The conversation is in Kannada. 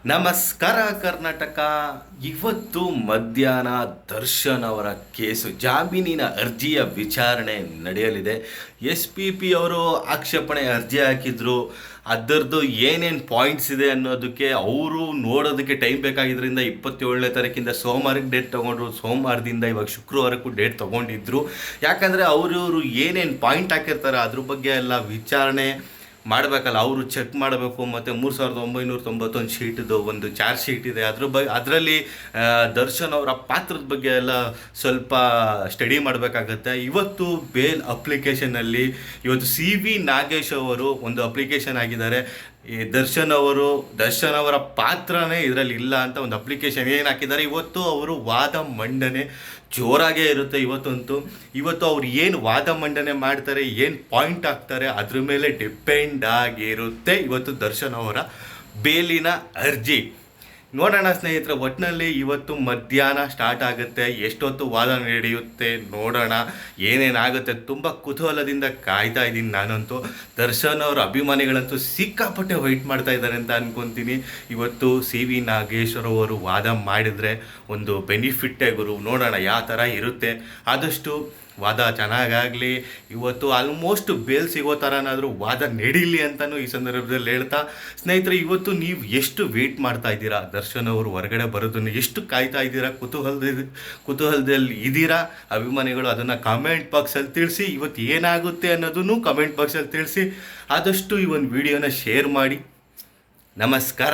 ನಮಸ್ಕಾರ ಕರ್ನಾಟಕ. ಇವತ್ತು ಮಧ್ಯಾಹ್ನ ದರ್ಶನ್ ಅವರ ಕೇಸು ಜಾಮೀನಿನ ಅರ್ಜಿಯ ವಿಚಾರಣೆ ನಡೆಯಲಿದೆ. SP ಅವರು ಆಕ್ಷೇಪಣೆ ಅರ್ಜಿ ಹಾಕಿದ್ರು. ಅದರದ್ದು ಏನೇನು ಪಾಯಿಂಟ್ಸ್ ಇದೆ ಅನ್ನೋದಕ್ಕೆ ಅವರು ನೋಡೋದಕ್ಕೆ ಟೈಮ್ ಬೇಕಾಗಿದ್ದರಿಂದ 27ನೇ ತಾರೀಕಿಂದ ಸೋಮವಾರಕ್ಕೆ ಡೇಟ್ ತೊಗೊಂಡ್ರು. ಸೋಮವಾರದಿಂದ ಇವಾಗ ಶುಕ್ರವಾರಕ್ಕೂ ಡೇಟ್ ತೊಗೊಂಡಿದ್ರು. ಯಾಕಂದರೆ ಅವರು ಏನೇನು ಪಾಯಿಂಟ್ ಹಾಕಿರ್ತಾರೆ ಅದ್ರ ಬಗ್ಗೆ ಎಲ್ಲ ವಿಚಾರಣೆ ಮಾಡಬೇಕಲ್ಲ, ಅವರು ಚೆಕ್ ಮಾಡಬೇಕು. ಮತ್ತು 3991 ಶೀಟ್ದು ಒಂದು ಚಾರ್ಜ್ ಶೀಟ್ ಇದೆ, ಅದರಲ್ಲಿ ದರ್ಶನ್ ಅವರ ಪಾತ್ರದ ಬಗ್ಗೆ ಎಲ್ಲ ಸ್ವಲ್ಪ ಸ್ಟಡಿ ಮಾಡಬೇಕಾಗತ್ತೆ. ಇವತ್ತು ಬೇಲ್ ಅಪ್ಲಿಕೇಶನಲ್ಲಿ ಇವತ್ತು CV ನಾಗೇಶ್ ಅವರು ಒಂದು ಅಪ್ಲಿಕೇಶನ್ ಆಗಿದ್ದಾರೆ. ಈ ದರ್ಶನ್ ಅವರ ಪಾತ್ರನೇ ಇದರಲ್ಲಿ ಇಲ್ಲ ಅಂತ ಒಂದು ಅಪ್ಲಿಕೇಶನ್ ಏನು ಹಾಕಿದ್ದಾರೆ. ಇವತ್ತು ಅವರು ವಾದ ಮಂಡನೆ ಜೋರಾಗೇ ಇರುತ್ತೆ. ಇವತ್ತು ಅವ್ರು ಏನು ವಾದ ಮಂಡನೆ ಮಾಡ್ತಾರೆ, ಏನು ಪಾಯಿಂಟ್ ಹಾಕ್ತಾರೆ ಅದ್ರ ಮೇಲೆ ಡಿಪೆಂಡ್ ಆಗಿರುತ್ತೆ ಇವತ್ತು ದರ್ಶನ್ ಅವರ ಬೇಲಿನ ಅರ್ಜಿ. ನೋಡೋಣ ಸ್ನೇಹಿತರೆ, ಒಟ್ಟಿನಲ್ಲಿ ಇವತ್ತು ಮಧ್ಯಾಹ್ನ ಸ್ಟಾರ್ಟ್ ಆಗುತ್ತೆ. ಎಷ್ಟೊತ್ತು ವಾದ ನಡೆಯುತ್ತೆ ನೋಡೋಣ, ಏನೇನಾಗುತ್ತೆ. ತುಂಬ ಕುತೂಹಲದಿಂದ ಕಾಯ್ತಾ ಇದ್ದೀನಿ ನಾನಂತೂ. ದರ್ಶನ್ ಅವರ ಅಭಿಮಾನಿಗಳಂತೂ ಸಿಕ್ಕಾಪಟ್ಟೆ ವೆಯ್ಟ್ ಮಾಡ್ತಾ ಇದ್ದಾರೆ ಅಂತ ಅನ್ಕೊತೀನಿ. ಇವತ್ತು CV ನಾಗೇಶ್ವರ ಅವರು ವಾದ ಮಾಡಿದರೆ ಒಂದು ಬೆನಿಫಿಟ್ಟೇ ಗುರು. ನೋಡೋಣ ಯಾವ ಥರ ಇರುತ್ತೆ. ಆದಷ್ಟು ವಾದ ಚೆನ್ನಾಗಾಗಲಿ. ಇವತ್ತು ಆಲ್ಮೋಸ್ಟ್ ಬೇಲ್ ಸಿಗೋ ಥರನಾದರೂ ವಾದ ನಡೀಲಿ ಅಂತಲೂ ಈ ಸಂದರ್ಭದಲ್ಲಿ ಹೇಳ್ತಾ, ಸ್ನೇಹಿತರೆ ಇವತ್ತು ನೀವು ಎಷ್ಟು ವೆಯ್ಟ್ ಮಾಡ್ತಾ ಇದ್ದೀರಾ ದರ್ಶನ್ ಅವರು ಹೊರಗಡೆ ಬರೋದನ್ನು ಎಷ್ಟು ಕಾಯ್ತಾ ಇದ್ದೀರಾ, ಕುತೂಹಲದಲ್ಲಿ ಇದ್ದೀರಾ ಅಭಿಮಾನಿಗಳು, ಅದನ್ನು ಕಾಮೆಂಟ್ ಬಾಕ್ಸಲ್ಲಿ ತಿಳಿಸಿ. ಇವತ್ತು ಏನಾಗುತ್ತೆ ಅನ್ನೋದನ್ನು ಕಾಮೆಂಟ್ ಬಾಕ್ಸಲ್ಲಿ ತಿಳಿಸಿ. ಆದಷ್ಟು ಈ ಒಂದು ವಿಡಿಯೋನ ಶೇರ್ ಮಾಡಿ. ನಮಸ್ಕಾರ.